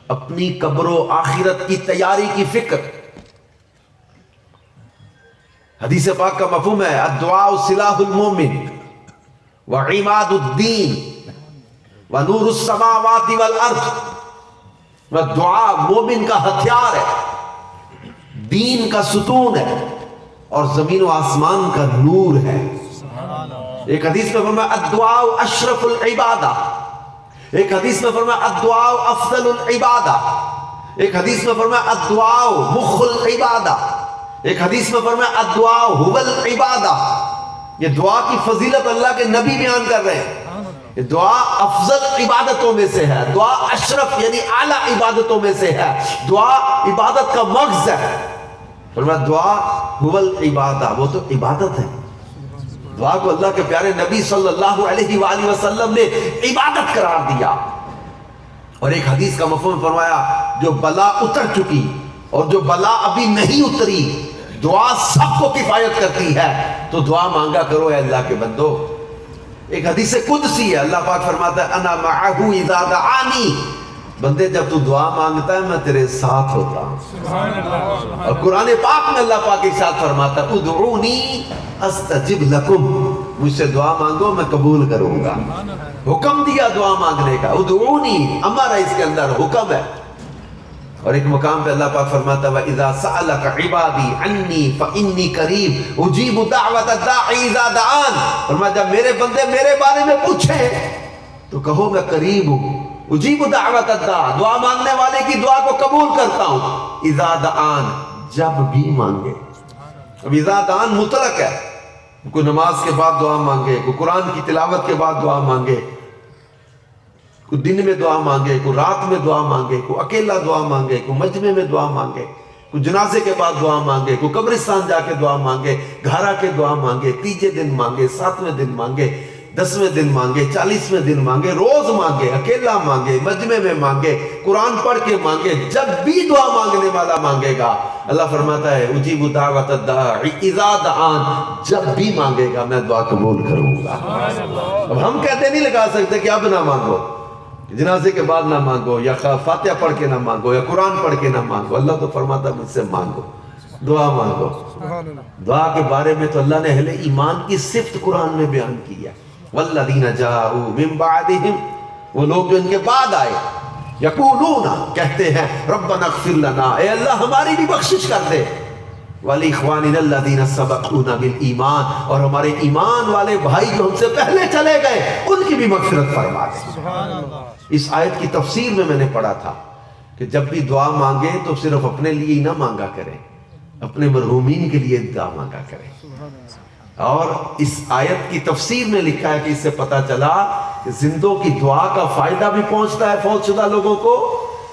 اپنی قبر و آخرت کی تیاری کی فکر. حدیث پاک کا مفہوم ہے الدعاء سلاح المومن وعماد الدین ونور السماوات والارض. دعا مومن کا ہتھیار ہے، دین کا ستون ہے اور زمین و آسمان کا نور ہے. ایک حدیث میں فرمایا الدعاء اشرف العبادہ، ایک حدیث میں فرمایا الدعاء افضل العبادہ، ایک حدیث میں فرمایا الدعاء مخ العبادہ، ایک حدیث میں فرمایا الدعاء هو العبادہ. یہ دعا کی فضیلت اللہ کے نبی بیان کر رہے ہیں. یہ دعا افضل عبادتوں میں سے ہے، دعا اشرف یعنی اعلیٰ عبادتوں میں سے ہے، دعا عبادت کا مغز ہے. فرمایا دعا هو العبادہ، وہ تو عبادت ہے. دعا کو اللہ کے پیارے نبی صلی اللہ علیہ وآلہ وسلم نے عبادت قرار دیا. اور ایک حدیث کا مفہوم فرمایا جو بلا اتر چکی اور جو بلا ابھی نہیں اتری، دعا سب کو کفایت کرتی ہے. تو دعا مانگا کرو اے اللہ کے بندو. ایک حدیث قدسی ہے، اللہ پاک فرماتا ہے انا معہ اذا دعانی، بندے جب تو دعا مانگتا ہے میں تیرے ساتھ ہوتا ہوں. اور قرآن پاک میں اللہ پاک ارشاد فرماتا ہے ادعونی استجب لکم، مجھ سے دعا مانگو میں قبول کروں گا. حکم دیا دعا مانگنے کا، ادعونی امر ہے، اس کے اندر حکم ہے. اور ایک مقام پہ اللہ پاک فرماتا ہے وَإِذَا سَأَلَكَ عِبَادِي عَنِّي فَإِنِّي قَرِيبٌ أُجِيبُ دَعْوَةَ الدَّاعِ إِذَا دَعَانِ. فرمایا جب میرے بندے میرے بارے میں پوچھیں تو کہو میں قریب ہوں. اجیب دعوت الداع، دعا مانگنے والے کی دعا کو قبول کرتا ہوں. اذا دعان، جب بھی مانگے. اب اذا دعان مطلق ہے، کوئی نماز کے بعد دعا مانگے، کوئی قرآن کی تلاوت کے بعد دعا مانگے، کوئی دن میں دعا مانگے، کوئی رات میں دعا مانگے، کوئی اکیلا دعا مانگے، کوئی مجمع میں دعا مانگے، کوئی جنازے کے بعد دعا مانگے، کوئی قبرستان جا کے دعا مانگے، گھر آ کے دعا مانگے، تیجے دن مانگے، 7ویں دن مانگے، 10ویں دن مانگے، 40ویں دن مانگے، روز مانگے، اکیلا مانگے، مجمع میں مانگے، قرآن پڑھ کے مانگے. جب بھی دعا مانگنے والا مانگے گا، اللہ فرماتا ہے اجیب دعوت الداع اذا دعان، جب بھی مانگے گا میں دعا قبول کروں گا. اب ہم کہتے نہیں لگا سکتے کہ اب نہ مانگو، جنازے کے بعد نہ مانگو، یا فاتحہ پڑھ کے نہ مانگو، یا قرآن پڑھ کے نہ مانگو. اللہ تو فرماتا ہے مجھ سے مانگو، دعا مانگو. دعا کے بارے میں تو اللہ نے اہل ایمان کی صفت قرآن میں بیان کی ہے. والذین جاءوا من بعدہم، وہ لوگ جو ان کے بعد آئے، یقولون، کہتے ہیں ربنا اغفر لنا، اے اللہ ہماری بھی بخشش کر دے، ولاخواننا الذین سبقونا بالایمان، اور ہمارے ایمان والے بھائی جو ہم سے پہلے چلے گئے ان کی بھی مغفرت فرما دے. اس آیت کی تفسیر میں نے پڑھا تھا کہ جب بھی دعا مانگے تو صرف اپنے لیے ہی نہ مانگا کریں، اپنے مرحومین کے لیے دعا مانگا کریں. اور اس آیت کی تفسیر میں لکھا ہے کہ اس سے پتہ چلا کہ زندوں کی دعا کا فائدہ بھی پہنچتا ہے فوت شدہ لوگوں کو،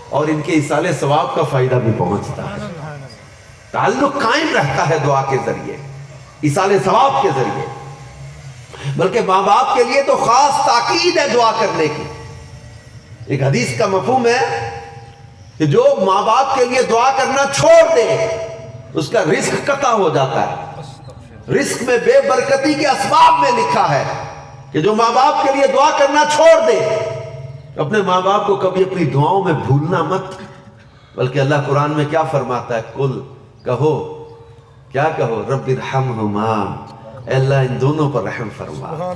اور ان کے ایصال ثواب کا فائدہ بھی پہنچتا ہے. تعلق قائم رہتا ہے دعا کے ذریعے، ایصال ثواب کے ذریعے. بلکہ ماں باپ کے لیے تو خاص تاکید ہے دعا کرنے کی. ایک حدیث کا مفہوم ہے کہ جو ماں باپ کے لیے دعا کرنا چھوڑ دے اس کا رزق قطع ہو جاتا ہے. رزق میں بے برکتی کے اسباب میں لکھا ہے کہ جو ماں باپ کے لیے دعا کرنا چھوڑ دے. اپنے ماں باپ کو کبھی اپنی دعاؤں میں بھولنا مت. بلکہ اللہ قرآن میں کیا فرماتا ہے، قل، کہو، کیا کہو، رب ارحمہما، اے اللہ ان دونوں پر رحم فرما،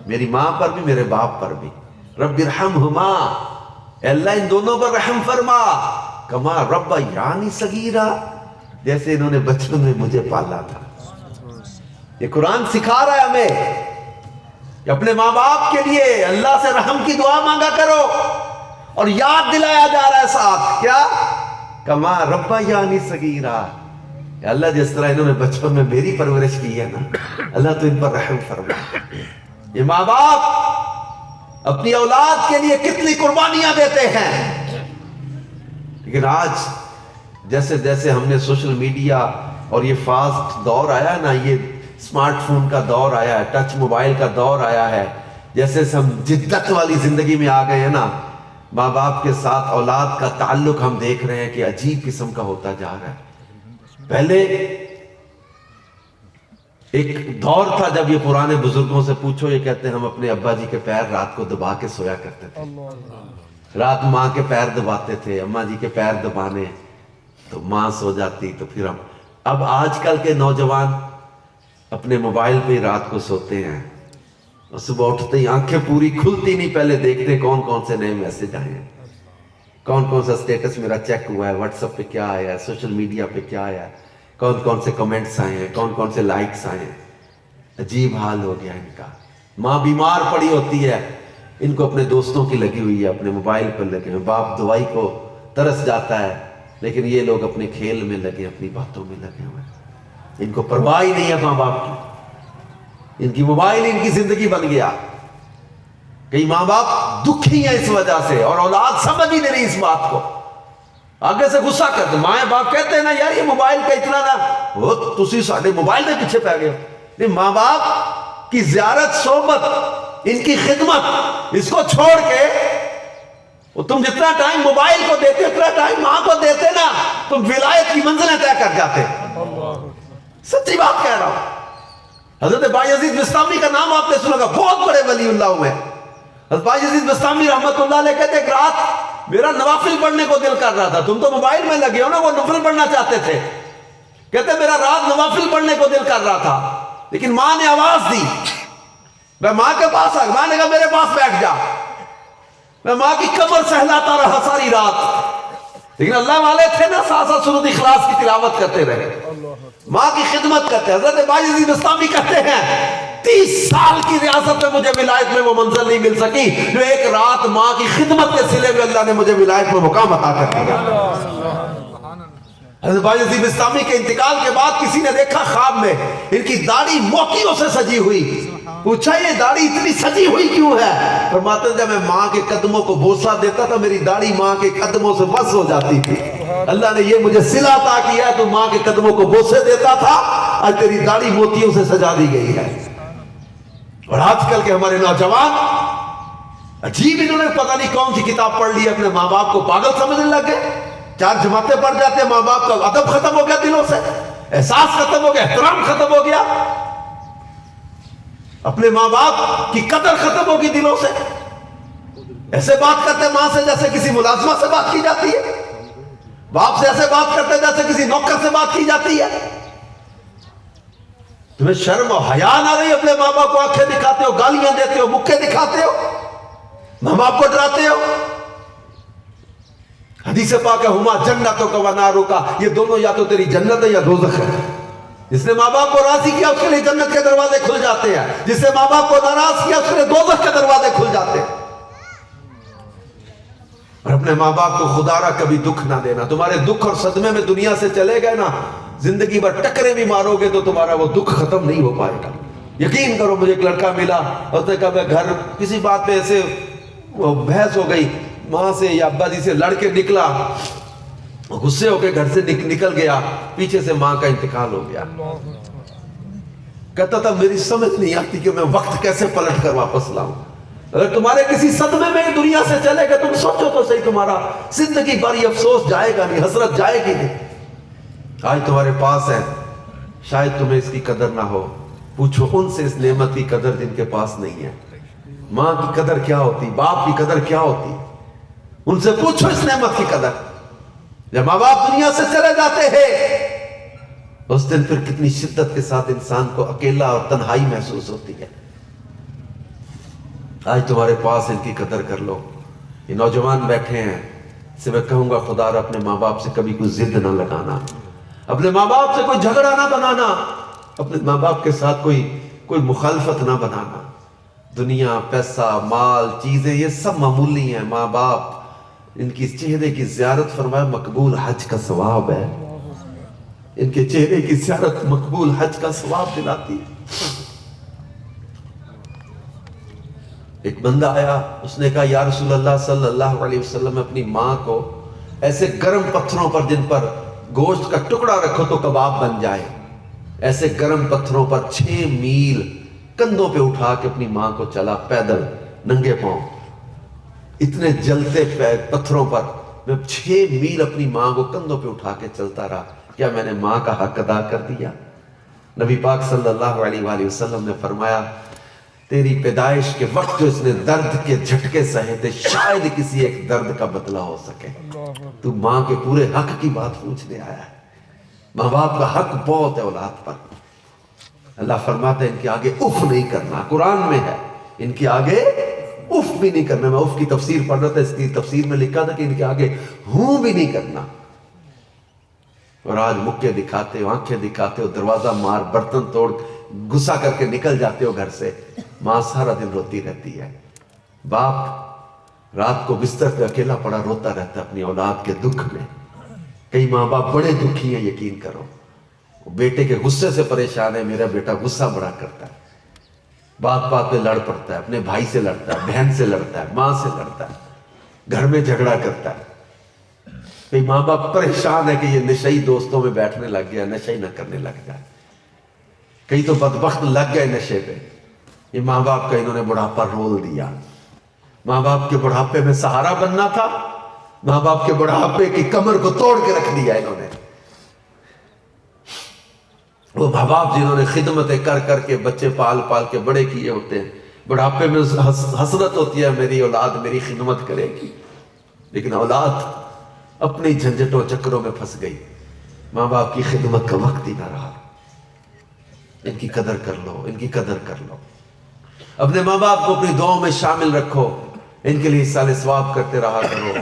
میری ماں پر بھی میرے باپ پر بھی. رب ارحمہما، اے اللہ ان دونوں پر رحم فرما، کما ربیانی صغیرا، جیسے انہوں نے بچپن میں مجھے پالا تھا. یہ قرآن سکھا رہا ہے ہمیں کہ اپنے ماں باپ کے لیے اللہ سے رحم کی دعا مانگا کرو، اور یاد دلایا جا رہا ہے ساتھ کیا، کما ربیانی صغیرا، اللہ جس طرح انہوں نے بچپن میں میری پرورش کی ہے نا، اللہ تو ان پر رحم فرما. یہ ماں باپ اپنی اولاد کے لیے کتنی قربانیاں دیتے ہیں. لیکن آج جیسے جیسے ہم نے سوشل میڈیا اور یہ فاسٹ دور آیا ہے نا، یہ اسمارٹ فون کا دور آیا ہے، ٹچ موبائل کا دور آیا ہے، جیسے ہم جدت والی زندگی میں آ گئے ہیں نا، ماں باپ کے ساتھ اولاد کا تعلق ہم دیکھ رہے ہیں کہ عجیب قسم کا ہوتا جا رہا ہے. پہلے ایک دور تھا جب یہ پرانے بزرگوں سے پوچھو، یہ کہتے ہیں ہم اپنے ابا جی کے پیر رات کو دبا کے سویا کرتے تھے. رات ماں کے پیر دباتے تھے، اماں جی کے پیر دبانے تو ماں سو جاتی تو پھر ہم. اب آج کل کے نوجوان اپنے موبائل پہ رات کو سوتے ہیں اور صبح اٹھتے ہی آنکھیں پوری کھلتی نہیں، پہلے دیکھتے کون کون سے نئے میسج آئے ہیں، کون کون سا سٹیٹس میرا چیک ہوا ہے، واٹس ایپ پہ کیا آیا ہے، سوشل میڈیا پہ کیا آیا ہے، کون کون سے کمنٹس آئے ہیں، کون کون سے لائکس آئے ہیں. عجیب حال ہو گیا ان کا. ماں بیمار پڑی ہوتی ہے، ان کو اپنے دوستوں کی لگی ہوئی ہے، اپنے موبائل پر لگے ہیں. باپ دوائی کو ترس جاتا ہے لیکن یہ لوگ اپنے کھیل میں لگے، اپنی باتوں میں لگے ہوئے ہیں. ان کو پرواہ ہی نہیں ہے ماں باپ کی، ان کی موبائل ان کی زندگی بن گیا. کئی ماں باپ دکھی ہیں اس وجہ سے اور اولاد سمجھ ہی نہیں رہی اس بات کو. آگے سے غصہ کرتے، ماں باپ کہتے ہیں نا یار یہ موبائل کا اتنا نہ وہ تسی ساڈے موبائل کے پیچھے پہ گئے. نہیں، ماں باپ کی زیارت، صحبت، ان کی خدمت، اس کو چھوڑ کے وہ تم جتنا ٹائم موبائل کو دیتے اتنا ٹائم ماں کو دیتے نا، تم ولایت کی منزلیں طے کر جاتے. سچی بات کہہ رہا ہوں. حضرت بایزید بستامی کا نام آپ نے سنا ہوگا، بہت بڑے ولی اللہ ہوئے. حضرت بایزید بستامی رحمت اللہ علیہ کہتے ایک رات میرا نوافل پڑھنے کو دل کر رہا تھا. تم تو موبائل میں لگے ہو نا، وہ نفل پڑھنا چاہتے تھے. کہتے میرا رات نوافل پڑھنے کو دل کر رہا تھا لیکن ماں نے آواز دی. میں ماں کے پاس آ گیا، ماں نے کہا میرے پاس بیٹھ جا. میں ماں کی کمر سہلاتا رہا ساری رات، لیکن اللہ والے تھے نا، ساتھ ساتھ سورۃ اخلاص کی تلاوت کرتے رہے، ماں کی خدمت کرتے. حضرت بایزید بستامی کہتے ہیں 30 سال کی ریاست میں مجھے ولایت میں وہ منزل نہیں مل سکی جو ایک رات ماں کی خدمت کے صلے میں اللہ نے مجھے ولایت میں مقام عطا کر دیا. حضرت بایزید بستامی کے انتقال کے بعد کسی نے دیکھا خواب میں ان کی داڑھی موتیوں سے سجی ہوئی. پوچھا یہ داڑھی اتنی سجی ہوئی کیوں ہے؟ فرماتے ہیں جب میں ماں کے قدموں کو بوسہ دیتا تھا میری داڑھی ماں کے قدموں سے مس ہو جاتی تھی. اللہ نے یہ مجھے صلہ عطا کیا، تو ماں کے قدموں کو بوسے دیتا تھا، آج تیری داڑھی موتیوں سے سجا دی گئی ہے. اور آج کل کے ہمارے نوجوان عجیب، انہوں نے پتہ نہیں کون سی کتاب پڑھ لی، اپنے ماں باپ کو پاگل سمجھنے لگ گئے. 4 جماعتیں پڑھ جاتے ہیں، ماں باپ کا ادب ختم ہو گیا دلوں سے، احساس ختم ہو گیا، احترام ختم ہو گیا، اپنے ماں باپ کی قدر ختم ہوگی دلوں سے. ایسے بات کرتے ماں سے جیسے کسی ملازمہ سے بات کی جاتی ہے، باپ سے ایسے بات کرتے جیسے کسی نوکر سے بات کی جاتی ہے. تمہیں شرم و حیا نہ رہی؟ اپنے ماں باپ کو آنکھیں دکھاتے ہو، گالیاں دیتے ہو، مکے دکھاتے ہو، ماں باپ کو ڈراتے ہو. حدیث پاک ہے ہما جنتک و نارک، یہ دونوں یا تو تیری جنت ہے یا دوزخ ہے. جس نے ماں باپ کو راضی کیا اس کے لیے جنت کے دروازے کھل جاتے ہیں، جس نے ماں باپ کو ناراض کیا اس کے لیے دوزخ کے دروازے کھل جاتے ہیں. اور اپنے ماں باپ کو خدا را کبھی دکھ نہ دینا. تمہارے دکھ اور صدمے میں دنیا سے چلے گئے نا، زندگی بھر ٹکرے بھی مارو گے تو تمہارا وہ دکھ ختم نہیں ہو پائے گا. یقین کرو، مجھے ایک لڑکا ملا، اس نے کہا میں گھر کسی بات پہ ایسے وہ بحث ہو گئی، ماں سے یا ابا جی سے لڑ کے نکلا، غصے ہو کے گھر سے نکل گیا، پیچھے سے ماں کا انتقال ہو گیا. کہتا تھا میری سمجھ نہیں آتی کہ میں وقت کیسے پلٹ کر واپس لاؤں. اگر تمہارے کسی صدمے میں دنیا سے چلے گا، تم سوچو تو صحیح، تمہارا زندگی بھر یہ افسوس جائے گا نہیں، حسرت جائے گی نہیں. آج تمہارے پاس ہے، شاید تمہیں اس کی قدر نہ ہو. پوچھو ان سے اس نعمت کی قدر جن کے پاس نہیں ہے. ماں کی قدر کیا ہوتی، باپ کی قدر کیا ہوتی، ان سے پوچھو اس نعمت کی قدر. جب ماں باپ دنیا سے چلے جاتے ہیں اس دن پھر کتنی شدت کے ساتھ انسان کو اکیلا اور تنہائی محسوس ہوتی ہے. آج تمہارے پاس ان کی قدر کر لو. یہ نوجوان بیٹھے ہیں، سے میں کہوں گا خدا را اپنے ماں باپ سے کبھی کوئی ضد نہ لگانا، اپنے ماں باپ سے کوئی جھگڑا نہ بنانا، اپنے ماں باپ کے ساتھ کوئی مخالفت نہ بنانا. دنیا، پیسہ، مال، چیزیں یہ سب معمولی ہیں. ماں باپ، ان کی چہرے کی زیارت فرمایا مقبول حج کا ثواب ہے. ان کے چہرے کی زیارت مقبول حج کا ثواب دلاتی ہے. ایک بندہ آیا، اس نے کہا یا رسول اللہ صلی اللہ علیہ وسلم، اپنی ماں کو ایسے گرم پتھروں پر جن پر گوشت کا ٹکڑا رکھو تو کباب بن جائے، ایسے گرم پتھروں پر 6 میل کندھوں پہ اٹھا کے اپنی ماں کو چلا پیدل ننگے پاؤں. اتنے جلتے پتھروں پر میں 6 میل اپنی ماں کو کندھوں پہ اٹھا کے چلتا رہا. کیا میں نے ماں کا حق ادا کر دیا؟ نبی پاک صلی اللہ علیہ وآلہ وسلم نے فرمایا تیری پیدائش کے وقت جو اس نے درد کے جھٹکے سہے تھے، شاید کسی ایک درد کا بدلہ ہو سکے۔ تو ماں کے پورے حق کی بات پوچھنے آیا ہے۔ ماں باپ کا حق بہت ہے اولاد پر۔ اللہ فرماتا ہے ان کے آگے اف نہیں کرنا، قرآن میں ہے ان کے آگے اف بھی نہیں کرنا۔ میں اف کی تفسیر پڑھ رہا تھا، اس کی تفسیر میں لکھا تھا کہ ان کے آگے ہوں بھی نہیں کرنا۔ اور آج مکے دکھاتے ہو، آنکھیں دکھاتے ہو، دروازہ مار، برتن توڑ، غصہ کر کے نکل جاتے ہو گھر سے۔ ماں سارا دن روتی رہتی ہے، باپ رات کو بستر پہ اکیلا پڑا روتا رہتا ہے اپنی اولاد کے دکھ میں۔ کئی ماں باپ بڑے دکھی ہیں، یقین کرو، بیٹے کے غصے سے پریشان ہے، میرا بیٹا غصہ بڑا کرتا ہے، بات بات پہ لڑ پڑتا ہے، اپنے بھائی سے لڑتا ہے، بہن سے لڑتا ہے، ماں سے لڑتا ہے، گھر میں جھگڑا کرتا ہے۔ کئی ماں باپ پریشان ہے کہ یہ نشئی دوستوں میں بیٹھنے لگ گیا، نشہ ہی نہ کرنے لگ جائے۔ کئی تو بدبخت لگ گئے نشے پہ۔ یہ ماں باپ کا انہوں نے بڑھاپا رول دیا۔ ماں باپ کے بڑھاپے میں سہارا بننا تھا، ماں باپ کے بڑھاپے کی کمر کو توڑ کے رکھ دیا انہوں نے۔ وہ ماں باپ جنہوں نے خدمتیں کر کر کے بچے پال پال کے بڑے کیے ہوتے ہیں، بڑھاپے میں حسرت ہوتی ہے میری اولاد میری خدمت کرے گی، لیکن اولاد اپنی جھنجھٹوں چکروں میں پھنس گئی، ماں باپ کی خدمت کا وقت ہی نہ رہا۔ ان کی قدر کر لو، ان کی قدر کر لو۔ اپنے ماں باپ کو اپنی دعاؤں میں شامل رکھو، ان کے لیے سال ثواب کرتے رہا کرو،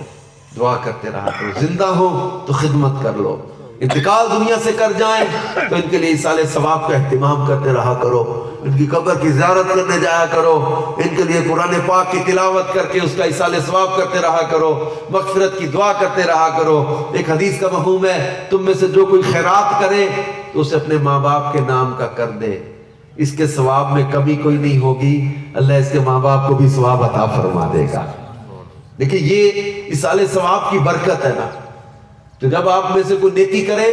دعا کرتے رہا کرو۔ زندہ ہو تو خدمت کر لو، انتقال دنیا سے کر جائیں تو ان کے لیے سال ثواب کا اہتمام کرتے رہا کرو، ان کی قبر کی زیارت کرنے جایا کرو، ان کے لیے قرآن پاک کی تلاوت کر کے اس کا ایصال ثواب کرتے رہا کرو، مغفرت کی دعا کرتے رہا کرو۔ ایک حدیث کا مفہوم ہے، تم میں سے جو کوئی خیرات کرے تو اسے اپنے ماں باپ کے نام کا کر دے، اس کے ثواب میں کمی کوئی نہیں ہوگی، اللہ اس کے ماں باپ کو بھی ثواب عطا فرما دے گا۔ دیکھیں یہ ایصال ثواب کی برکت ہے نا۔ تو جب آپ میں سے کوئی نیکی کرے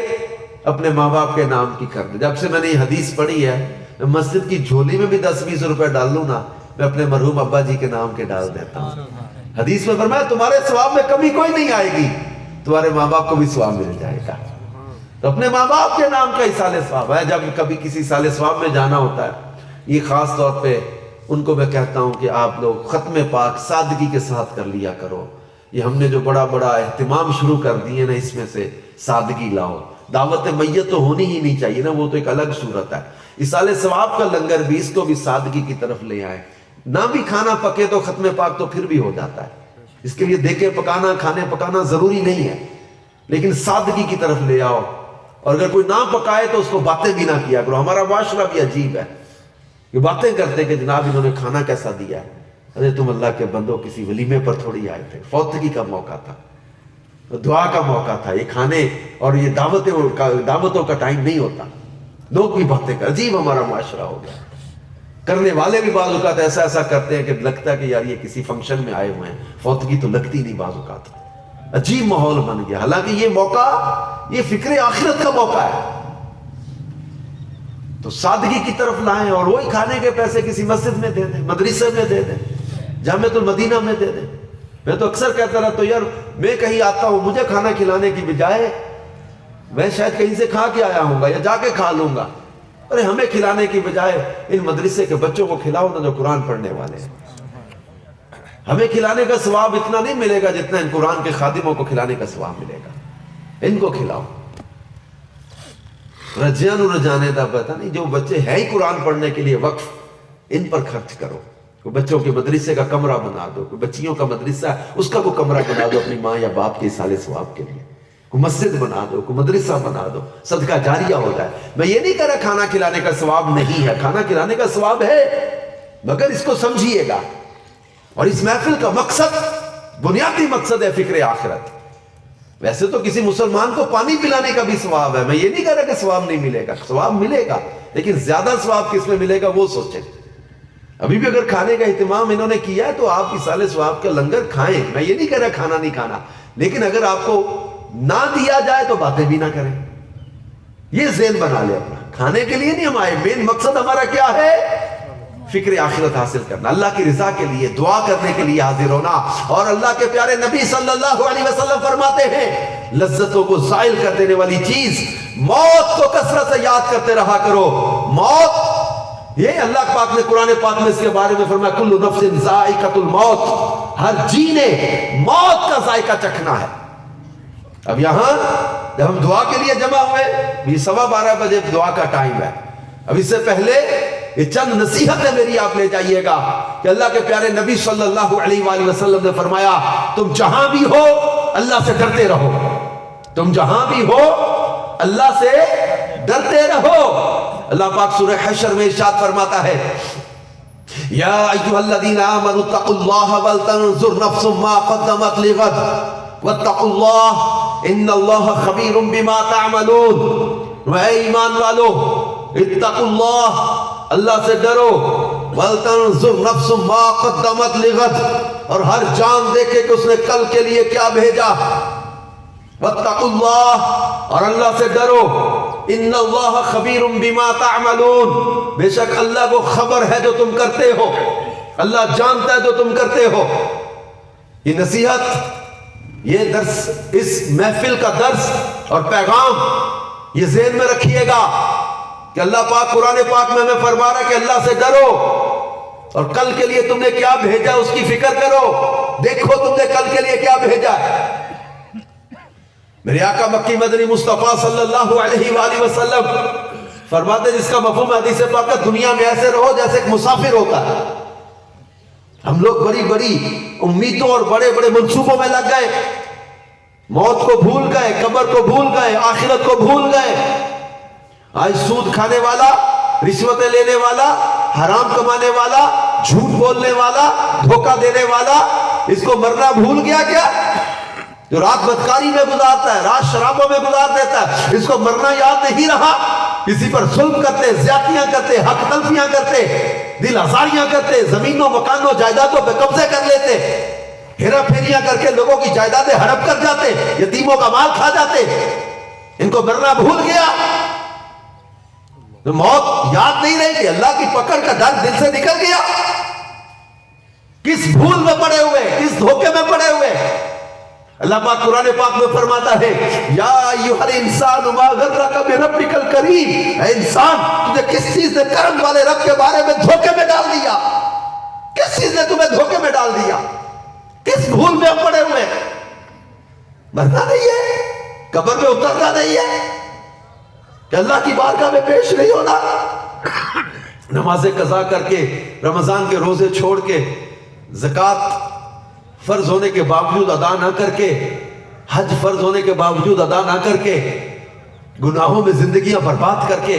اپنے ماں باپ کے نام کی کر دے۔ جب سے میں نے یہ حدیث پڑھی ہے، میں مسجد کی جھولی میں بھی 10-20 روپے ڈال لوں نا، میں اپنے مرحوم ابا جی کے نام کے ڈال دیتا ہوں۔ حدیث میں فرمایا تمہارے ثواب میں کمی کوئی نہیں آئے گی، تمہارے ماں باپ کو بھی ثواب مل جائے گا۔ تو اپنے ماں باپ کے نام کا ایصال ثواب ہے۔ جب کبھی کسی ایصال ثواب میں جانا ہوتا ہے، یہ خاص طور پہ ان کو میں کہتا ہوں کہ آپ لوگ ختم پاک سادگی کے ساتھ کر لیا کرو۔ یہ ہم نے جو بڑا بڑا اہتمام شروع کر دیے نا، اس میں سے سادگی لاؤ۔ دعوت میت تو ہونی ہی نہیں چاہیے نا، وہ تو ایک الگ صورت ہے۔ ایصال ثواب کا لنگر بھی، اس کو بھی سادگی کی طرف لے آئے۔ نہ بھی کھانا پکے تو ختم پاک تو پھر بھی ہو جاتا ہے، اس کے لیے دیکھے پکانا کھانے پکانا ضروری نہیں ہے، لیکن سادگی کی طرف لے آؤ۔ اور اگر کوئی نہ پکائے تو اس کو باتیں بھی نہ کیا کرو۔ ہمارا معاشرہ بھی عجیب ہے، یہ باتیں کرتے کہ جناب انہوں نے کھانا کیسا دیا ہے۔ ارے تم اللہ کے بندو کسی ولیمے پر تھوڑی آئے تھے، فوتگی کا موقع تھا، دعا کا موقع تھا۔ یہ کھانے اور یہ دعوتوں کا ٹائم نہیں ہوتا، لوگ بھی باتیں کر۔ عجیب ہمارا معاشرہ ہو گیا، کرنے والے بھی بعض اوقات ایسا ایسا کرتے ہیں کہ لگتا ہے کہ یار یہ کسی فنکشن میں آئے ہوئے ہیں، فوتگی تو لگتی نہیں بعض اوقات۔ عجیب ماحول بن گیا، حالانکہ یہ موقع یہ فکر آخرت کا موقع ہے۔ تو سادگی کی طرف لائیں، اور وہی کھانے کے پیسے کسی مسجد میں دے دیں، مدرسے میں دے دیں، جامعۃ المدینہ میں دے دیں۔ میں تو اکثر کہتا رہتا ہوں یار میں کہیں آتا ہوں، مجھے کھانا کھلانے کی بجائے میں شاید کہیں سے کھا کے آیا ہوں گا یا جا کے کھا لوں گا، ارے ہمیں کھلانے کی بجائے ان مدرسے کے بچوں کو کھلاؤ نا جو قرآن پڑھنے والے ہیں۔ ہمیں کھلانے کا ثواب اتنا نہیں ملے گا جتنا ان قرآن کے خادموں کو کھلانے کا ثواب ملے گا۔ ان کو کھلاؤ، رجانے دا پتہ نہیں، جو بچے ہیں ہی قرآن پڑھنے کے لیے وقف، ان پر خرچ کرو۔ کوئی بچوں کے مدرسے کا کمرہ بنا دو، کوئی بچیوں کا مدرسہ ہے اس کا کوئی کمرہ بنا دو اپنی ماں یا باپ کے ایصال ثواب کے لیے، کوئی مسجد بنا دو، کوئی مدرسہ بنا دو، صدقہ جاریہ ہو جائے۔ میں یہ نہیں کہہ رہا کھانا کھلانے کا ثواب نہیں ہے، کھانا کھلانے کا ثواب ہے، مگر اس کو سمجھیے گا۔ اور اس محفل کا مقصد، بنیادی مقصد ہے فکر آخرت۔ ویسے تو کسی مسلمان کو پانی پلانے کا بھی ثواب ہے، میں یہ نہیں کہہ رہا کہ ثواب نہیں ملے گا، ثواب ملے گا، لیکن زیادہ ثواب کس میں ملے گا وہ سوچیں۔ ابھی بھی اگر کھانے کا اہتمام انہوں نے کیا ہے تو آپ ایصال ثواب کا لنگر کھائیں، میں یہ نہیں کہہ رہا کھانا نہیں کھانا، لیکن اگر آپ کو نہ دیا جائے تو باتیں بھی نہ کریں۔ یہ ذہن بنا لے اپنا، کھانے کے لیے نہیں ہم آئے، مین مقصد ہمارا کیا ہے؟ فکر آخرت حاصل کرنا، اللہ کی رضا کے لیے، دعا کرنے کے لیے حاضر ہونا۔ اور اللہ کے پیارے نبی صلی اللہ علیہ وسلم فرماتے ہیں لذتوں کو زائل کر دینے والی چیز موت کو کثرت سے یاد کرتے رہا کرو۔ موت یہ اللہ پاک نے قرآن پاک میں اس کے بارے میں فرمایا کل نفس ذائقۃ الموت، ہر جی نے موت کا ذائقہ چکھنا ہے۔ اب یہاں جب ہم دعا کے لیے جمع ہوئے، یہ 12:15 بجے دعا کا ٹائم ہے، اب اس سے پہلے یہ چند نصیحتیں میری آپ لے جائیے گا کہ اللہ کے پیارے نبی صلی اللہ علیہ وآلہ وسلم نے فرمایا تم جہاں بھی ہو اللہ سے ڈرتے رہو، تم جہاں بھی ہو اللہ سے ڈرتے رہو۔ اللہ پاک سورہ حشر میں ارشاد فرماتا ہے یا ایھا الذین آمنوا اتقوا اللہ ولتنظر نفس ما قدمت لغد واتقوا اللہ ان اللہ خبیر بما تعملون۔ اے ایمان والو اتقوا اللہ، اللہ سے ڈرو، ولتنظر نفس ما قدمت لغد، اور ہر جان دیکھے کہ اس نے کل کے لیے کیا بھیجا، واتقوا اللہ، اور اللہ سے ڈرو، ان اللہ خبیر بما تعملون، بے شک اللہ کو خبر ہے جو تم کرتے ہو، اللہ جانتا ہے جو تم کرتے ہو۔ یہ نصیحت، یہ درس، اس محفل کا درس اور پیغام یہ ذہن میں رکھیے گا کہ اللہ پاک قرآن پاک میں ہمیں فرما رہا ہے کہ اللہ سے ڈرو اور کل کے لیے تم نے کیا بھیجا اس کی فکر کرو، دیکھو تم نے کل کے لیے کیا بھیجا ہے۔ میرے آقا مکی مدنی مصطفیٰ صلی اللہ علیہ وآلہ وسلم فرماتے جس کا مفہوم حدیث پاک ہے دنیا میں ایسے رہو جیسے ایک مسافر ہوتا ہے۔ ہم لوگ بڑی بڑی امیدوں اور بڑے بڑے منصوبوں میں لگ گئے، موت کو بھول گئے، قبر کو بھول گئے، آخرت کو بھول گئے۔ آج سود کھانے والا، رشوتیں لینے والا، حرام کمانے والا، جھوٹ بولنے والا، دھوکہ دینے والا، اس کو مرنا بھول گیا کیا؟ جو رات بدکاری میں گزارتا ہے، رات شرابوں میں گزار دیتا ہے، اس کو مرنا یاد نہیں رہا؟ کسی پر ظلم کرتے، زیادتیاں کرتے، حق تلفیاں کرتے، دل آزاریاں کرتے، زمینوں مکانوں جائیدادوں پہ قبضے کر لیتے، ہیرا پھیریاں کر کے لوگوں کی جائیدادیں ہڑپ کر جاتے، یتیموں کا مال کھا جاتے، ان کو مرنا بھول گیا؟ تو موت یاد نہیں رہی کہ اللہ کی پکڑ کا ڈر دل سے نکل گیا؟ کس بھول میں پڑے ہوئے، کس دھوکے میں پڑے ہوئے؟ اللہ پاک قرآن پاک میں فرماتا ہے یا ایھا الانسان ما غرک بربک الکریم، اے انسان تجھے کس چیز نے کرم والے رب کے بارے میں دھوکے میں ڈال دیا؟ کس چیز نے تمہیں دھوکے میں ڈال دیا؟ کس بھول میں ہم پڑے ہوئے؟ مرنا نہیں ہے، قبر میں اترنا نہیں ہے، کہ اللہ کی بارگاہ میں پیش نہیں ہونا، نمازیں قضا کر کے، رمضان کے روزے چھوڑ کے، زکوٰۃ فرض ہونے کے باوجود ادا نہ کر کے، حج فرض ہونے کے باوجود ادا نہ کر کے، گناہوں میں زندگیاں برباد کر کے،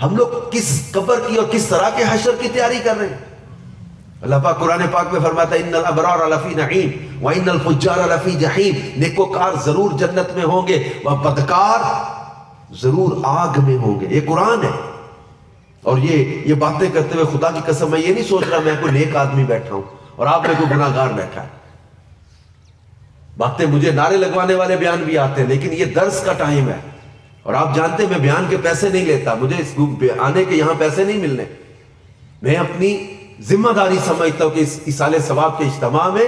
ہم لوگ کس قبر کی اور کس طرح کے حشر کی تیاری کر رہے ہیں؟ اللہ پاک قرآن پاک میں فرماتا ہے ان الابرار لفی نعیم وان الفجار لفی جحیم، نیکوکار ضرور جنت میں ہوں گے اور بدکار ضرور آگ میں ہوں گے۔ یہ قرآن ہے، اور یہ باتیں کرتے ہوئے خدا کی قسم میں یہ نہیں سوچ رہا میں کوئی نیک آدمی بیٹھا ہوں اور آپ میں کوئی گناہ گار بیٹھا ہے۔ باتیں مجھے نعرے لگوانے والے بیان بھی آتے ہیں، لیکن یہ درس کا ٹائم ہے، اور آپ جانتے ہیں میں بیان کے پیسے نہیں لیتا، مجھے اس آنے کے یہاں پیسے نہیں ملنے، میں اپنی ذمہ داری سمجھتا ہوں کہ اس ایصال ثواب کے اجتماع میں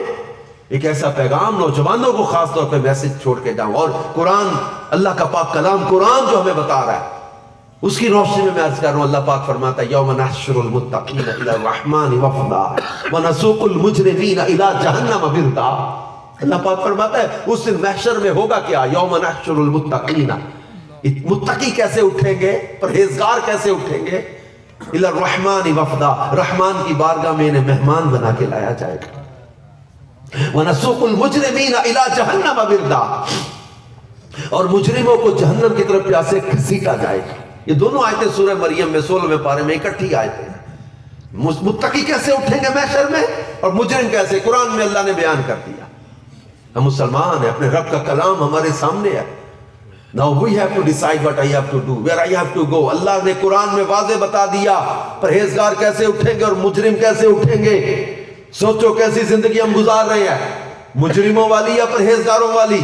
ایک ایسا پیغام نوجوانوں کو خاص طور پہ میسج چھوڑ کے جاؤں، اور قرآن، اللہ کا پاک کلام قرآن جو ہمیں بتا رہا ہے اس کی روشنی میں عرض کر رہا ہوں۔ اللہ پاک فرماتا ہے یوم نحشر المتقین الی الرحمن وفدا ونسوق المجرمین الی جہنم وردا۔ اللہ پاک فرماتا ہے اس دن محشر میں ہوگا کیا؟ یوم نحشر المتقین، متقی کیسے اٹھیں گے، پرہیزگار کیسے اٹھیں گے؟ الی الرحمن وفدا، رحمان کی بارگاہ میں انہیں مہمان بنا کے لایا جائے گا۔ وَنَسُوقُ الْمُجْرِمِينَ إِلَىٰ جَهَنَّمَ وِرْدًا، اور مجرموں کو جہنم کی طرف پیاسے گھسیٹا جائے گا۔ یہ دونوں آیتیں سورہ مریم میں 16ویں پارے میں اکٹھی آیتیں ہیں۔ متقی کیسے اٹھیں گے محشر میں اور مجرم کیسے، قرآن میں اللہ نے بیان کر دیا۔ ہم مسلمان ہیں، اپنے رب کا کلام ہمارے سامنے ہے۔ Now we have to decide what I have to do, where I have to go۔ اللہ نے قرآن میں واضح بتا دیا پرہیزگار کیسے اٹھیں گے اور مجرم کیسے اٹھیں گے۔ سوچو کیسی زندگی ہم گزار رہے ہیں، مجرموں والی یا پرہیزگاروں والی،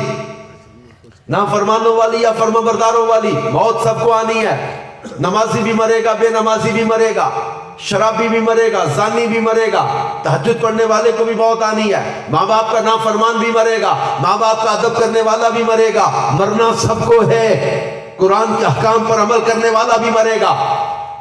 نافرمانوں والی یا فرمانبرداروں والی؟ موت سب کو آنی ہے، نمازی بھی مرے گا، بے نمازی بھی مرے گا، شرابی بھی مرے گا، زانی بھی مرے گا، تہجد پڑھنے والے کو بھی موت آنی ہے، ماں باپ کا نافرمان بھی مرے گا، ماں باپ کا ادب کرنے والا بھی مرے گا، مرنا سب کو ہے، قرآن کے احکام پر عمل کرنے والا بھی مرے گا۔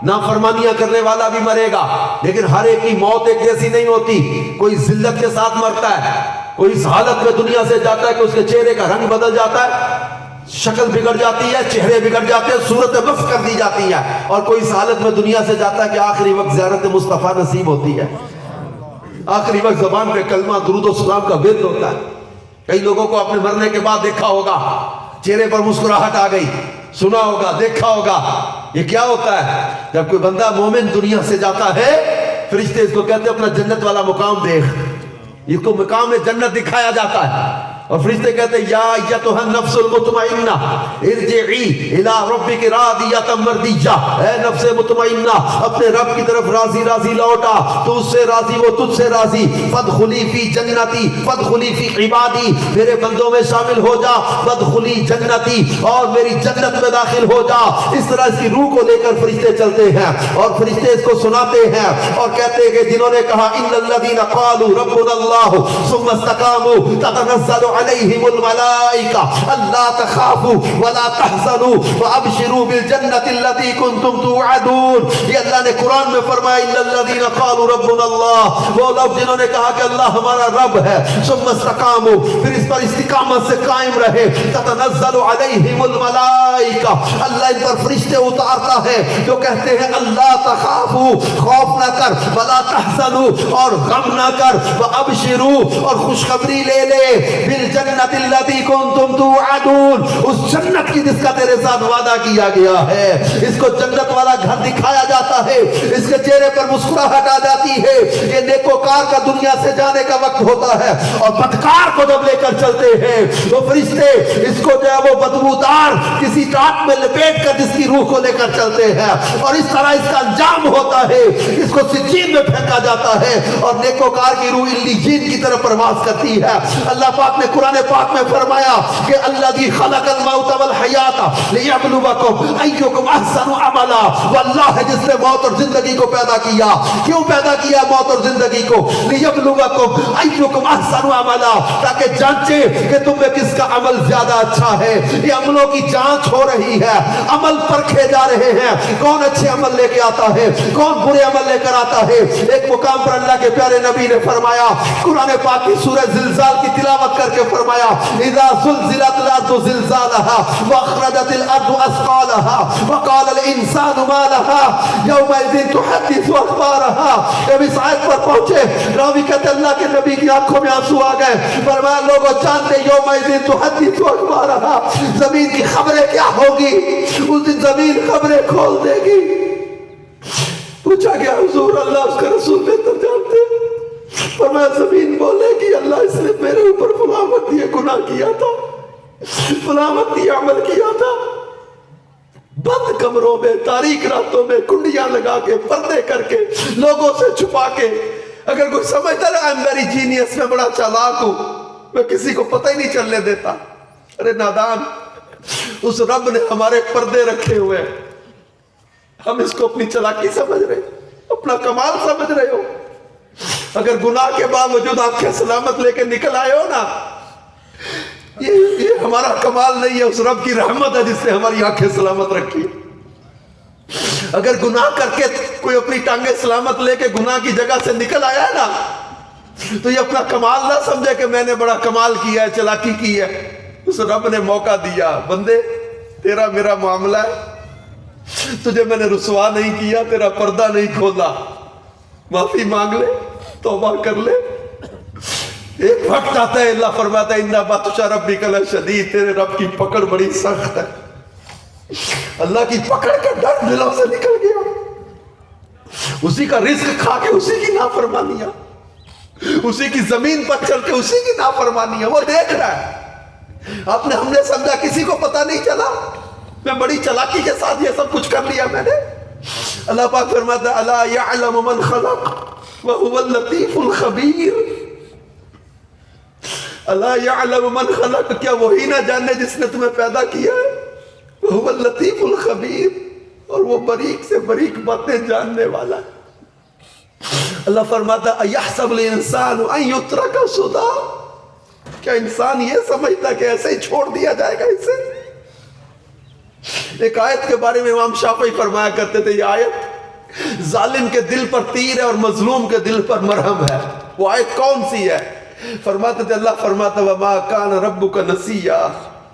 نافرمانیاں کرنے والا بھی مرے گا، لیکن ہر ایک کی موت ایک جیسی نہیں ہوتی. کوئی ذلت کے ساتھ مرتا ہے، کوئی اس حالت میں دنیا سے جاتا ہے کہ اس کے چہرے کا رنگ بدل جاتا ہے، شکل بگڑ جاتی ہے، چہرے بگڑ جاتے ہیں، صورت بس کر دی جاتی ہے. اور کوئی اس حالت میں دنیا سے جاتا ہے کہ آخری وقت زیارت مصطفیٰ نصیب ہوتی ہے، آخری وقت زبان پہ کلمہ درود و سلام کا ورد ہوتا ہے. کئی لوگوں کو اپنے مرنے کے بعد دیکھا ہوگا، چہرے پر مسکراہٹ آ گئی، سنا ہوگا، دیکھا ہوگا. یہ کیا ہوتا ہے؟ جب کوئی بندہ مومن دنیا سے جاتا ہے، فرشتے اس کو کہتے ہیں اپنا جنت والا مقام دیکھ. اس کو مقام جنت دکھایا جاتا ہے اور فرشتے کہتے ہیں یا ایتھا النفس المطمئنہ ارجعی الی ربک راضیۃ مرضیہ، اے نفس مطمئنہ اپنے رب کی طرف راضی راضی لوٹا، تو اس سے راضی وہ تجھ سے راضی. فادخلی فی جنتی فادخلی فی عبادی، میرے بندوں میں شامل ہو جا. فادخلی جنتی، اور میری جنت میں داخل ہو جا. اس طرح اس کی روح کو لے کر فرشتے چلتے ہیں اور فرشتے اس کو سناتے ہیں اور کہتے ہیں کہ جنہوں نے کہا ان الذین قالوا ربنا اللہ ثم استقاموا تتنزل علیہم الملائکہ الا تخافوا ولا تحزنوا وابشروا بالجنۃ التي کنتم توعدون. یہ اللہ نے قرآن میں فرمایا ان الذین قالوا ربنا اللہ، وہ لوگ جنہوں نے کہا کہ اللہ ہمارا رب ہے. ثم استقاموا، پھر اس پر استقامت سے قائم رہے. تتنزل علیہم الملائکہ، اللہ ان پر فرشتے اتارتا ہے جو کہتے ہیں اللہ تخافوا، خوف نہ کر، ولا تحزنوا، اور غم نہ کر، وابشروا، اور خوشخبری لے لے، بالجنت التي کنتم توعدون، اس جنت کی جس کا تیرے ساتھ وعدہ کیا گیا ہے. اس کو جنت والا گھر دکھایا جاتا ہے، اس کے چہرے پر مسکراہٹ آ جاتی ہے. یہ نیکوکار کا دنیا سے جانے کا وقت ہوتا ہے اور بدکار کو جب لے کر چلتے ہیں وہ فرشتے اس کو جو ہے وہ بدبودار کسی ٹاٹ میں لپیٹ کر جس کی روح کو لے کر چلتے ہیں اور اس طرح اس کا انجام ہوتا ہے. اس کو سجین میں پھینکا جاتا ہے اور نیکوکار کی روح علیین کی طرف پرواز کرتی ہے. اللہ پاک نے قرآن پاک میں فرمایا کہ الذی خلق الموت والحیات لیبلوکم ایکم احسن عملا، وہ اللہ ہے جس نے موت اور زندگی کو پیدا کیا. کیوں پیدا کیا موت اور زندگی کو؟ لیبلوکم ایکم احسن عملا، تاکہ جانچے کہ تم میں کس کا عمل زیادہ اچھا ہے. یہ عملوں کی جانچ ہو رہی ہے، عمل پرکھے جا رہے ہیں، کون اچھے عمل لے کے آتا ہے، کون برے عمل لے کر آتا ہے. ایک مقام پر اللہ کے پیارے نبی نے فرمایا، قرآن پاک کی سورہ زلزال کی تلاوت کر کے فرمایا اذا زلزلت الارض زلزالها واخرجت الارض اثقالها وقال الانسان ما لها يومئذ تحدث اخبارها. جب اس آیت پر پہنچے راوی کہتے اللہ کے نبی کی آنکھوں میں آنسو آ گئے. فرمایا لوگوں جانتے یومئذ تحدث اخبارها، زمین کی خبریں کیا ہوگی؟ اس دن زمین خبریں کھول دے گی. پوچھا گیا حضور اللہ اس کا رسول بہتر جانتے ہیں. فرمایا زمین بولے گی اللہ اس نے میرے اوپر فلاں وقت یہ گناہ کیا تھا، فلاں وقت یہ عمل کیا تھا. بند کمروں میں، تاریک راتوں میں کنڈیاں لگا کے، پردے کر کے، لوگوں سے چھپا کے. اگر کوئی سمجھتا ہے I'm very genius، میں بڑا چالاک ہوں، میں کسی کو پتہ ہی نہیں چلنے دیتا. ارے نادان، اس رب نے ہمارے پردے رکھے ہوئے، ہم اس کو اپنی چالاکی سمجھ رہے، اپنا کمال سمجھ رہے ہو. اگر گناہ کے باوجود آنکھیں سلامت لے کے نکل آئے ہو نا، یہ ہمارا کمال نہیں ہے، اس رب کی رحمت ہے جس نے ہماری آنکھیں سلامت رکھی. اگر گناہ کر کے کوئی اپنی ٹانگیں سلامت لے کے گناہ کی جگہ سے نکل آیا ہے نا، تو یہ اپنا کمال نہ سمجھے کہ میں نے بڑا کمال کیا ہے، چلاکی کی ہے. اس رب نے موقع دیا، بندے تیرا میرا معاملہ ہے، تجھے میں نے رسوا نہیں کیا، تیرا پردہ نہیں کھولا، معافی مانگ لے، توبہ کر لے. ایک وقت آتا ہے اللہ فرماتا ہے اِنَّ بَطْشَ رَبِّكَ لَشَدِيدٌ، تیرے رب کی پکڑ بڑی سخت ہے. اللہ کی پکڑ کا ڈر دلوں سے نکل گیا. اسی کا رزق کھا کے اسی کی نافرمانیاں، اسی کی زمین پر چل کے اسی کی نافرمانیاں وہ دیکھ رہا ہے. آپ نے ہم نے سمجھا کسی کو پتہ نہیں چلا، میں بڑی چلاکی کے ساتھ یہ سب کچھ کر لیا میں نے. اللہ پاک فرماتا ہے الا یعلم من خلق وهو اللطیف الخبیر. الا یعلم من خلق، کیا وہی نہ جانے جس نے تمہیں پیدا کیا ہے؟ وهو اللطیف الخبیر، اور وہ باریک سے باریک باتیں جاننے والا ہے. اللہ فرماتا ہے ایحسب الانسان ان یترک سدی، کیا انسان یہ سمجھتا کہ ایسے ہی چھوڑ دیا جائے گا اسے؟ ایک آیت کے بارے میں امام شافعی فرمایا کرتے تھے، یہ آیت ظالم کے دل پر تیر ہے اور مظلوم کے دل پر مرہم ہے. وہ آیت کون سی ہے؟ فرماتے تھے اللہ فرماتا وما کان ربک نسیا،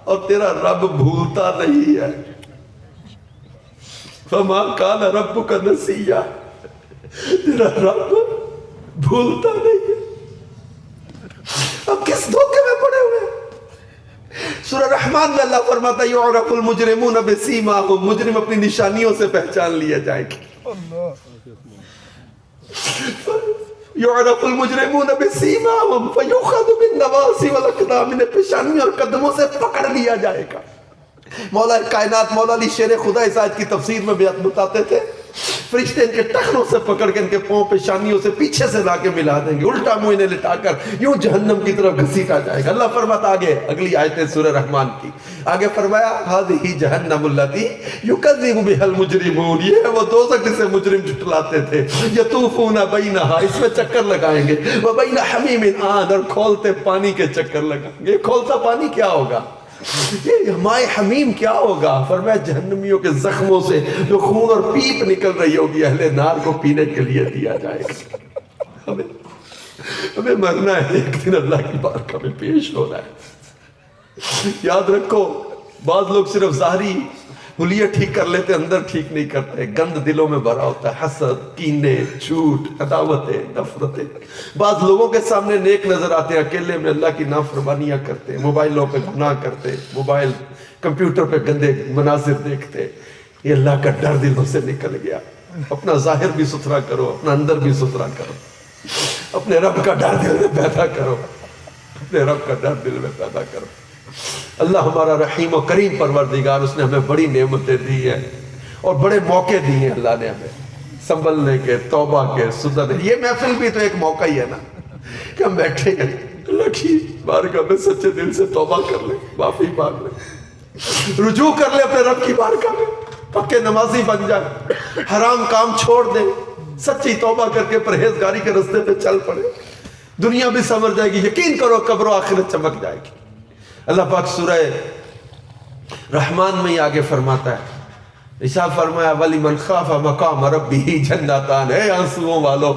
اور تیرا رب بھولتا نہیں ہے. وما کان ربک نسیا، تیرا رب بھولتا نہیں ہے. اب کس دھوکے میں پڑے ہوئے؟ سورہ رحمان میں اللہ فرماتا ہے یعرف المجرمون بسیماہم، مجرم اپنی نشانیوں سے پہچان لیے جائیں گے. یعرف المجرمون بسیماہم فیؤخذ بالنواصی والاقدام، انہیں پیشانی اور قدموں سے پکڑ لیا جائے گا. مولا کائنات مولا علی شیر خدا اس آیت کی تفسیر میں بتاتے تھے فرشتے ان کے ٹخنوں سے پکڑ کے ان کے پاؤں پیشانیوں سے پیچھے سے لا کے ملا دیں گے، الٹا منہ انہیں لٹا کر یوں جہنم کی طرف گھسیٹا جائے گا. اللہ فرماتا آگے اگلی آیت سورہ رحمان کی، آگے فرمایا ھذہ جہنم التی یکذب بها المجرمون، یہ ہے وہ دوزخ جسے مجرم جھٹلاتے تھے. یطوفون بینہا، اس میں چکر لگائیں گے، وبین حمیم آن، اور کھولتے پانی کے چکر لگائیں گے. کھولتا پانی کیا ہوگا؟ یہ مائے حمیم کیا ہوگا؟ فرمایا جہنمیوں کے زخموں سے جو خون اور پیپ نکل رہی ہوگی اہل نار کو پینے کے لیے دیا جائے گا. ہمیں مرنا ہے، ایک دن اللہ کی بارگاہ میں پیش ہونا ہے. یاد رکھو بعض لوگ صرف ظاہری حلیہ ٹھیک کر لیتے، اندر ٹھیک نہیں کرتے. گند دلوں میں بھرا ہوتا ہے، حسد، کینے، جھوٹ، عداوتیں، نفرتیں. بعض لوگوں کے سامنے نیک نظر آتے ہیں، اکیلے میں اللہ کی نافرمانیاں کرتے، موبائلوں پہ گناہ کرتے، موبائل کمپیوٹر پہ گندے مناظر دیکھتے. یہ اللہ کا ڈر دلوں سے نکل گیا. اپنا ظاہر بھی ستھرا کرو، اپنا اندر بھی ستھرا کرو، اپنے رب کا ڈر دل میں پیدا کرو، اپنے رب کا ڈر دل میں پیدا کرو. اللہ ہمارا رحیم و کریم پروردگار، اس نے ہمیں بڑی نعمتیں دی ہیں اور بڑے موقع دی ہیں. اللہ نے ہمیں سنبھلنے کے، توبہ کے، سدھرنے. یہ محفل بھی تو ایک موقع ہی ہے نا کہ ہم بیٹھے ہیں اللہ کی بارگاہ میں سچے دل سے توبہ کر لیں، معافی مانگ لیں، رجوع کر لیں اپنے رب کی بارگاہ میں، پکے نمازی بن جائیں، حرام کام چھوڑ دیں، سچی توبہ کر کے پرہیزگاری کے راستے پہ چل پڑے. دنیا بھی سمجھ جائے گی، یقین کرو قبر و آخرت چمک جائے گی. اللہ پاک سورہ رحمان میں ہی آگے فرماتا ہے، ارشاد فرمایا وَلِمَنْ خَافَ مَقَامَ رَبِّهِ جَنَّتَانِ. اے آنسوؤں والو،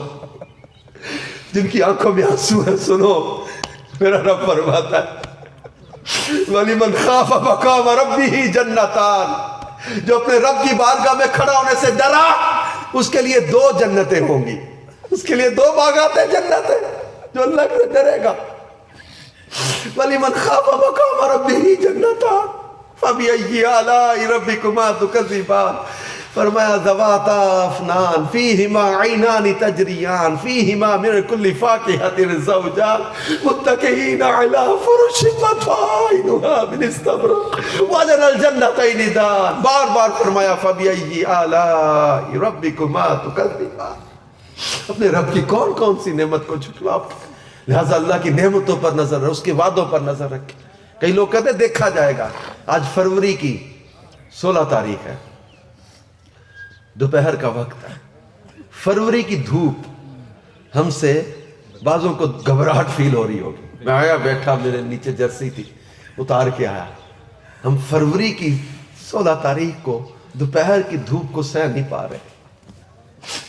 جن کی آنکھوں میں آنسو ہے، سنو میرا رب فرماتا ہے وَلِمَنْ خَافَ مَقَامَ رَبِّهِ جَنَّتَانِ، جو اپنے رب کی بارگاہ میں کھڑا ہونے سے ڈرا، اس کے لیے 2 جنتیں ہوں گی. اس کے لیے 2 باغات ہیں، جنتیں، جو اللہ سے ڈرے گا. وَلِمَنْ خَافَ مَقَامَ رَبِّهِ جَنَّتَانِ فَبِأَيِّ آلَاءِ رَبِّكُمَا تُكَذِّبَانِ. فرمایا ذواتا افنان فیہما عینان تجریان فیہما من کل فاکہۃ زوجان متکئین علی فرش مطائنها من استبرق وجنى الجنتین دان. بار بار فرمایا فبأي آلاء ربکما تکذبان. اپنے رب کی کون کون سی نعمت کو جھٹلاؤ. لہذا اللہ کی نعمتوں پر نظر رکھیں، اس کے وعدوں پر نظر رکھیں. کئی لوگ کہتے ہیں دیکھا جائے گا. آج فروری کی 16 تاریخ ہے، دوپہر کا وقت ہے. فروری کی دھوپ ہم سے بعضوں کو گھبراہٹ فیل ہو رہی ہوگی. میں آیا بیٹھا، میرے نیچے جرسی تھی، اتار کے آیا. ہم فروری کی 16 تاریخ کو دوپہر کی دھوپ کو سہ نہیں پا رہے.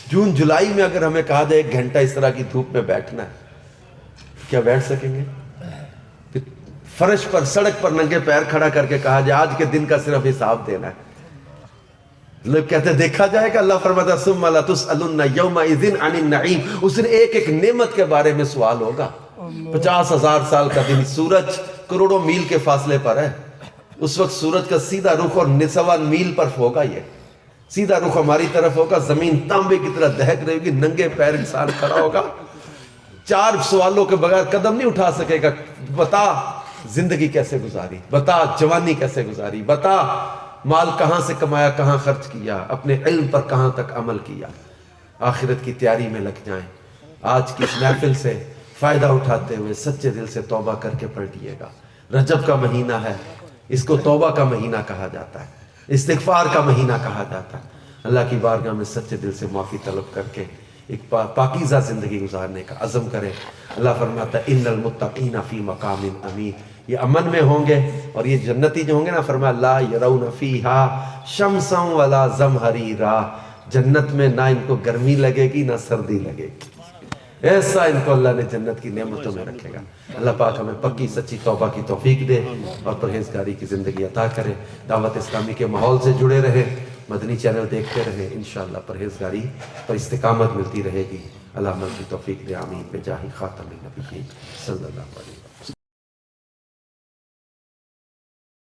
جون جولائی میں اگر ہمیں کہا جائے 1 گھنٹہ اس طرح کی دھوپ میں بیٹھنا ہے، کیا بیٹھ سکیں گے؟ فرش پر، سڑک پر ننگے پیر کھڑا کر کے کہا جائے آج کے دن کا صرف حساب دینا ہے. لوگ کہتے ہیں دیکھا جائے گا. اللہ فرماتا ثم لتسألن یومئذ عن النعیم. اس دن ایک ایک نعمت کے بارے میں سوال ہوگا. 50,000 سال کا دن، سورج کروڑوں میل کے فاصلے پر ہے. اس وقت سورج کا سیدھا رخ اور 9.25 میل پر ہوگا، یہ سیدھا رخ ہماری طرف ہوگا. زمین تانبے کی طرح دہک رہے گی، ننگے پیر انسان کھڑا ہوگا. 4 سوالوں کے بغیر قدم نہیں اٹھا سکے گا. بتا زندگی کیسے گزاری، بتا جوانی کیسے گزاری، بتا مال کہاں سے کمایا، کہاں خرچ کیا، اپنے علم پر کہاں تک عمل کیا. آخرت کی تیاری میں لگ جائیں. آج کی اس محفل سے فائدہ اٹھاتے ہوئے سچے دل سے توبہ کر کے پلٹیے گا. رجب کا مہینہ ہے، اس کو توبہ کا مہینہ کہا جاتا ہے، استغفار کا مہینہ کہا جاتا ہے. اللہ کی بارگاہ میں سچے دل سے معافی طلب کر کے ایک پاکیزہ زندگی گزارنے کا عزم کریں. اللہ فرماتا ہے ان المتقین فی مقام امین. یہ امن میں ہوں گے اور یہ جنتی جو ہوں گے نا، فرمایا لا یرون فیہا شمسا ولا زمہریرا. جنت میں نہ ان کو گرمی لگے گی نہ سردی لگے گی، ایسا ان کو اللہ نے جنت کی نعمتوں میں رکھے گا۔ اللہ پاک ہمیں پکی سچی توبہ کی توفیق دے اور پرہیزگاری کی زندگی عطا کرے۔ دعوت اسلامی کے ماحول سے جڑے رہے، مدنی چینل دیکھتے رہے، انشاءاللہ پرہیزگاری پر استقامت ملتی رہے گی۔ اللہ عمل کی توفیق دے، آمین، بجاہ خاتم النبیین صلی اللہ علیہ وسلم۔